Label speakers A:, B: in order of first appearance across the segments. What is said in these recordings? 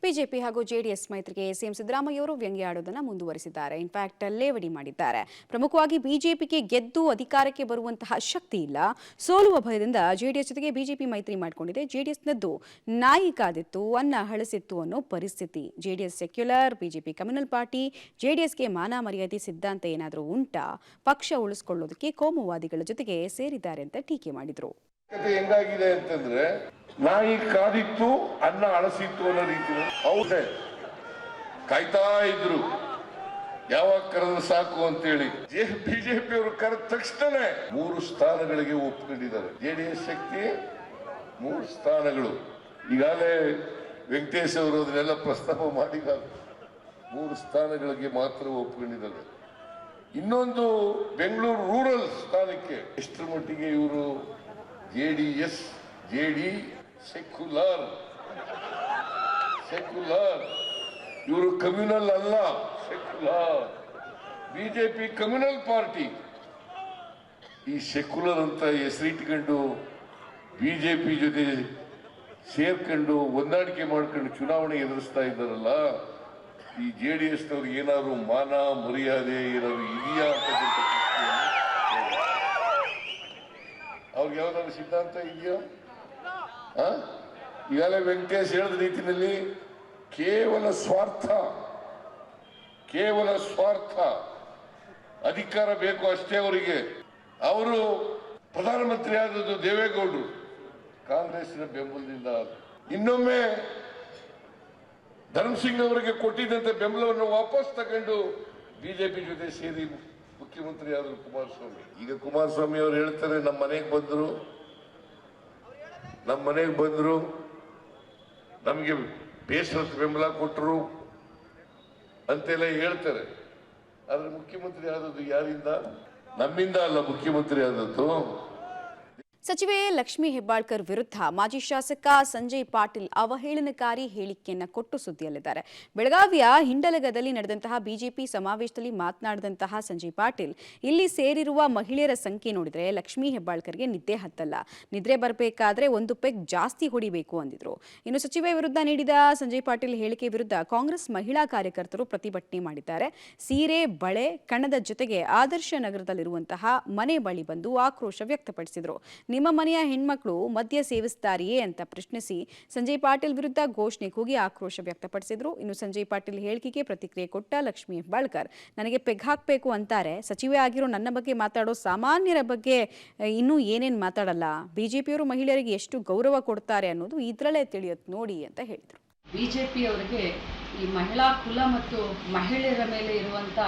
A: BJP ಹಾಗೂ JDS ಮೈತ್ರಿಗೆ CM Siddaramaiah ಅವರು ವ್ಯಂಗ್ಯಾಡುವುದನ್ನು ಮುಂದುವರಿಸಿದ್ದಾರೆ. ಇನ್ಫ್ಯಾಕ್ಟ್ ಲೇವಡಿ ಮಾಡಿದ್ದಾರೆ. ಪ್ರಮುಖವಾಗಿ ಬಿಜೆಪಿಗೆ ಗೆದ್ದು ಅಧಿಕಾರಕ್ಕೆ ಬರುವಂತಹ ಶಕ್ತಿ ಇಲ್ಲ, ಸೋಲುವ ಭಯದಿಂದ ಜೆಡಿಎಸ್ ಜೊತೆಗೆ ಬಿಜೆಪಿ ಮೈತ್ರಿ ಮಾಡಿಕೊಂಡಿದೆ. ಜೆಡಿಎಸ್ನದ್ದು ನಾಯಿ ಕಾದಿತ್ತು, ಅನ್ನ ಹಳಸಿತ್ತು ಅನ್ನೋ ಪರಿಸ್ಥಿತಿ. JDS secular, BJP communal party. ಜೆಡಿಎಸ್ಗೆ ಮಾನ ಮರ್ಯಾದೆ ಸಿದ್ಧಾಂತ ಏನಾದರೂ ಉಂಟಾ? ಪಕ್ಷ ಉಳಿಸಿಕೊಳ್ಳೋದಕ್ಕೆ ಕೋಮುವಾದಿಗಳ ಜೊತೆಗೆ ಸೇರಿದ್ದಾರೆ ಅಂತ ಟೀಕೆ ಮಾಡಿದರು.
B: ಹೆಂಗಾಗಿದೆ ಅಂತಂದ್ರೆ ನಾಯಿ ಕಾದಿತ್ತು, ಅನ್ನ ಅಳಸಿತ್ತು ಅನ್ನೋ ರೀತಿ ಹೌದೇ ಕಾಯ್ತಾ ಇದ್ರು, ಯಾವಾಗ ಕರೆದ್ರೆ ಸಾಕು ಅಂತೇಳಿ. ಬಿಜೆಪಿ ಅವರು ಕರೆದ ತಕ್ಷಣ 3 ಸ್ಥಾನಗಳಿಗೆ ಒಪ್ಕೊಂಡಿದ್ದಾರೆ. ಜೆಡಿಎಸ್ ಶಕ್ತಿ 3 ಸ್ಥಾನಗಳು. ಈಗಾಗಲೇ ವೆಂಕಟೇಶ್ ಅವರು ಅದನ್ನೆಲ್ಲ ಪ್ರಸ್ತಾಪ ಮಾಡಿದ್ದಾರೆ. 3 ಸ್ಥಾನಗಳಿಗೆ ಮಾತ್ರ ಒಪ್ಕೊಂಡಿದ್ದಾರೆ. ಇನ್ನೊಂದು ಬೆಂಗಳೂರು ರೂರಲ್ ಸ್ಥಾನಕ್ಕೆ ಎಷ್ಟರ ಮಟ್ಟಿಗೆ ಇವರು ಜೆಡಿಎಸ್ ಸೆಕ್ಯುಲರ್ ಇವರು ಕಮ್ಯುನಲ್ ಅಲ್ಲ, ಸೆಕ್ಯುಲರ್. BJP communal party. ಈ ಸೆಕ್ಯುಲರ್ ಅಂತ ಹೆಸರಿಟ್ಕೊಂಡು ಬಿಜೆಪಿ ಜೊತೆ ಸೇರ್ಕೊಂಡು ಹೊಂದಾಣಿಕೆ ಮಾಡ್ಕೊಂಡು ಚುನಾವಣೆ ಎದುರಿಸ್ತಾ ಇದ್ದಾರಲ್ಲ, ಈ ಜೆಡಿಎಸ್ನವ್ರಿಗೆ ಏನಾದ್ರು ಮಾನ ಮರ್ಯಾದೆ ಏನಾದ್ರು ಇದೆಯಾ ಅಂತ ಅವ್ರಿಗೆ ಯಾವ್ದಾದ್ರು ಸಿದ್ಧಾಂತ ಇದೆಯಾ? ಈಗಾಗಲೇ ವೆಂಕಟೇಶ್ ಹೇಳಿದ ರೀತಿಯಲ್ಲಿ ಕೇವಲ ಸ್ವಾರ್ಥ, ಅಧಿಕಾರ ಬೇಕು ಅಷ್ಟೇ ಅವರಿಗೆ. ಅವರು ಪ್ರಧಾನಮಂತ್ರಿ ಆದದ್ದು ದೇವೇಗೌಡರು ಕಾಂಗ್ರೆಸ್ನ ಬೆಂಬಲದಿಂದ. ಇನ್ನೊಮ್ಮೆ ಧರ್ಮಸಿಂಗ್ ಅವರಿಗೆ ಕೊಟ್ಟಿದ್ದಂತೆ ಬೆಂಬಲವನ್ನು ವಾಪಸ್ ತಗೊಂಡು ಬಿಜೆಪಿ ಜೊತೆ ಸೇರಿ ಮುಖ್ಯಮಂತ್ರಿ ಆದರು ಕುಮಾರಸ್ವಾಮಿ. ಈಗ ಕುಮಾರಸ್ವಾಮಿ ಅವರು ಹೇಳ್ತಾರೆ, ನಮ್ಮ ಮನೆಗೆ ಬಂದ್ರು, ನಮಗೆ ಬೇಸರದ ಬೆಂಬಲ ಕೊಟ್ಟರು ಅಂತೆಲ್ಲ ಹೇಳ್ತಾರೆ. ಆದ್ರೆ ಮುಖ್ಯಮಂತ್ರಿ ಆದದ್ದು ಯಾರಿಂದ? ನಮ್ಮಿಂದ ಅಲ್ಲ ಮುಖ್ಯಮಂತ್ರಿ ಆದದ್ದು.
A: ಸಚಿವೆ ಲಕ್ಷ್ಮೀ ಹೆಬ್ಬಾಳ್ಕರ್ ವಿರುದ್ಧ ಮಾಜಿ ಶಾಸಕ ಸಂಜಯ್ ಪಾಟೀಲ್ ಅವಹೇಳನಕಾರಿ ಹೇಳಿಕೆಯನ್ನು ಕೊಟ್ಟು ಸುದ್ದಿಯಲ್ಲಿದ್ದಾರೆ. ಬೆಳಗಾವಿಯ ಹಿಂಡಲಗದಲ್ಲಿ ನಡೆದಂತಹ ಬಿಜೆಪಿ ಸಮಾವೇಶದಲ್ಲಿ ಮಾತನಾಡಿದಂತಹ ಸಂಜಯ್ ಪಾಟೀಲ್, ಇಲ್ಲಿ ಸೇರಿರುವ ಮಹಿಳೆಯರ ಸಂಖ್ಯೆ ನೋಡಿದರೆ ಲಕ್ಷ್ಮೀ ಹೆಬ್ಬಾಳ್ಕರ್ಗೆ ನಿದ್ದೆ ಹತ್ತಲ್ಲ, ನಿದ್ರೆ ಬರಬೇಕಾದ್ರೆ 1 ಪೆಗ್ ಜಾಸ್ತಿ ಹೊಡಿಬೇಕು ಅಂದಿದ್ರು. ಇನ್ನು ಸಚಿವೆ ವಿರುದ್ಧ ನೀಡಿದ ಸಂಜಯ್ ಪಾಟೀಲ್ ಹೇಳಿಕೆ ವಿರುದ್ಧ ಕಾಂಗ್ರೆಸ್ ಮಹಿಳಾ ಕಾರ್ಯಕರ್ತರು ಪ್ರತಿಭಟನೆ ಮಾಡಿದ್ದಾರೆ. ಸೀರೆ, ಬಳೆ, ಕಣದ ಜೊತೆಗೆ ಆದರ್ಶ ನಗರದಲ್ಲಿರುವಂತಹ ಮನೆ ಬಳಿ ಬಂದು ಆಕ್ರೋಶ ವ್ಯಕ್ತಪಡಿಸಿದರು. ನಿಮ್ಮ ಮನೆಯ ಹೆಣ್ಮಕ್ಳು ಮದ್ಯ ಸೇವಿಸ್ತಾರೆಯೇ ಅಂತ ಪ್ರಶ್ನಿಸಿ ಸಂಜಯ್ ಪಾಟೀಲ್ ವಿರುದ್ಧ ಘೋಷಣೆ ಕೂಗಿ ಆಕ್ರೋಶ ವ್ಯಕ್ತಪಡಿಸಿದ್ರು. ಇನ್ನು ಸಂಜಯ್ ಪಾಟೀಲ್ ಹೇಳಿಕೆಗೆ ಪ್ರತಿಕ್ರಿಯೆ ಕೊಟ್ಟ ಲಕ್ಷ್ಮೀ ಹೆಬ್ಬಾಳ್ಕರ್, ನನಗೆ ಪೆಗ್ ಹಾಕಬೇಕು ಅಂತಾರೆ, ಸಚಿವೆ ಆಗಿರೋ ನನ್ನ ಬಗ್ಗೆ ಮಾತಾಡೋ ಸಾಮಾನ್ಯರ ಬಗ್ಗೆ ಇನ್ನೂ ಏನೇನು ಮಾತಾಡಲ್ಲ, ಬಿಜೆಪಿಯವರು ಮಹಿಳೆಯರಿಗೆ ಎಷ್ಟು ಗೌರವ ಕೊಡ್ತಾರೆ ಅನ್ನೋದು ಇದರಲ್ಲೇ ತಿಳಿಯುತ್ತೆ ನೋಡಿ ಅಂತ ಹೇಳಿದರು.
C: ಬಿಜೆಪಿಯವರಿಗೆ ಈ ಮಹಿಳಾ ಕುಲ ಮತ್ತು ಮಹಿಳೆಯರ ಮೇಲೆ ಇರುವಂಥ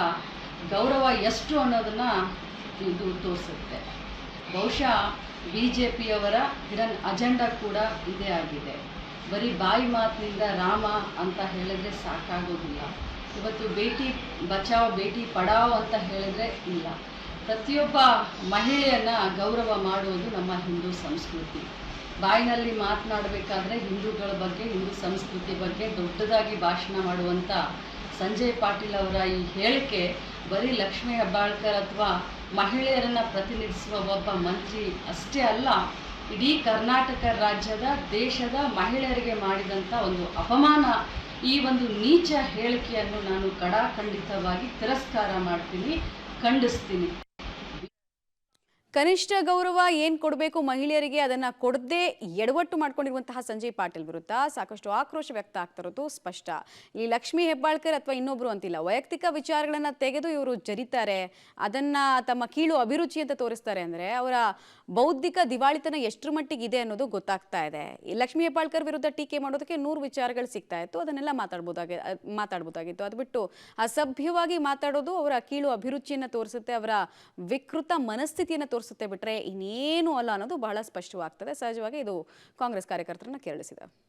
C: ಗೌರವ ಎಷ್ಟು ಅನ್ನೋದನ್ನ ಇದು ತೋರಿಸುತ್ತೆ. ಬಹುಶಃ ಬಿಜೆಪಿಯವರ ಹಿಡನ್ ಅಜೆಂಡಾ ಕೂಡ ಇದೇ ಆಗಿದೆ. ಬರೀ ಬಾಯಿ ಮಾತಿನಿಂದ ರಾಮ ಅಂತ ಹೇಳಿದ್ರೆ ಸಾಕಾಗೋದಿಲ್ಲ. ಇವತ್ತು ಬೇಟಿ ಬಚಾವ್ ಬೇಟಿ ಪಡಾವ್ ಅಂತ ಹೇಳಿದ್ರೆ ಇಲ್ಲ. ಪ್ರತಿಯೊಬ್ಬ ಮಹಿಳೆಯನ್ನ ಗೌರವ ಮಾಡುವುದು ನಮ್ಮ ಹಿಂದೂ ಸಂಸ್ಕೃತಿ. ಬಾಯಿನಲ್ಲಿ ಮಾತನಾಡಬೇಕಾದ್ರೆ ಹಿಂದೂಗಳ ಬಗ್ಗೆ, ಹಿಂದೂ ಸಂಸ್ಕೃತಿ ಬಗ್ಗೆ ದೊಡ್ಡದಾಗಿ ಭಾಷಣ ಮಾಡುವಂಥ ಸಂಜಯ್ ಪಾಟೀಲ್ ಅವರ ಈ ಹೇಳಿಕೆ ಬರೀ ಲಕ್ಷ್ಮೀ ಹೆಬ್ಬಾಳ್ಕರ್ ಅಥವಾ ಮಹಿಳೆಯರನ್ನು ಪ್ರತಿನಿಧಿಸುವ ಒಬ್ಬ ಮಂತ್ರಿ ಅಷ್ಟೇ ಅಲ್ಲ, ಇಡೀ ಕರ್ನಾಟಕ ರಾಜ್ಯದ ದೇಶದ ಮಹಿಳೆಯರಿಗೆ ಮಾಡಿದಂಥ ಒಂದು ಅಪಮಾನ. ಈ ಒಂದು ನೀಚ ಹೇಳಿಕೆಯನ್ನು ನಾನು ಖಂಡಿತವಾಗಿ ತಿರಸ್ಕಾರ ಮಾಡ್ತೀನಿ, ಖಂಡಿಸ್ತೀನಿ.
A: ಕನಿಷ್ಠ ಗೌರವ ಏನು ಕೊಡಬೇಕು ಮಹಿಳೆಯರಿಗೆ ಅದನ್ನು ಕೊಡದೆ ಎಡವಟ್ಟು ಮಾಡ್ಕೊಂಡಿರುವಂತಹ ಸಂಜಯ್ ಪಾಟೀಲ್ ವಿರುದ್ಧ ಸಾಕಷ್ಟು ಆಕ್ರೋಶ ವ್ಯಕ್ತ ಆಗ್ತಿರೋದು ಸ್ಪಷ್ಟ. ಈ ಲಕ್ಷ್ಮೀ ಹೆಬ್ಬಾಳ್ಕರ್ ಅಥವಾ ಇನ್ನೊಬ್ರು ಅಂತಿಲ್ಲ, ವೈಯಕ್ತಿಕ ವಿಚಾರಗಳನ್ನು ತೆಗೆದು ಇವರು ಜರಿತಾರೆ, ಅದನ್ನ ತಮ್ಮ ಕೀಳು ಅಭಿರುಚಿ ಅಂತ ತೋರಿಸ್ತಾರೆ. ಅಂದರೆ ಅವರ ಬೌದ್ಧಿಕ ದಿವಾಳಿತನ ಎಷ್ಟರ ಮಟ್ಟಿಗೆ ಇದೆ ಅನ್ನೋದು ಗೊತ್ತಾಗ್ತಾ ಇದೆ. ಈ ಲಕ್ಷ್ಮೀ ಹೆಬ್ಬಾಳ್ಕರ್ ವಿರುದ್ಧ ಟೀಕೆ ಮಾಡೋದಕ್ಕೆ 100 ವಿಚಾರಗಳು ಸಿಗ್ತಾ ಇತ್ತು, ಅದನ್ನೆಲ್ಲ ಮಾತಾಡ್ಬೋದಾಗಿತ್ತು. ಅದು ಬಿಟ್ಟು ಅಸಭ್ಯವಾಗಿ ಮಾತಾಡೋದು ಅವರ ಕೀಳು ಅಭಿರುಚಿಯನ್ನು ತೋರಿಸುತ್ತೆ, ಅವರ ವಿಕೃತ ಮನಸ್ಥಿತಿಯನ್ನು ತೋರಿಸುತ್ತೆ ಬಿಟ್ರೆ ಇನ್ನೇನು ಅಲ್ಲ ಅನ್ನೋದು ಬಹಳ ಸ್ಪಷ್ಟವಾಗ್ತದೆ. ಸಹಜವಾಗಿ ಇದು ಕಾಂಗ್ರೆಸ್ ಕಾರ್ಯಕರ್ತರನ್ನ ಕೆರಳಿಸಿದೆ.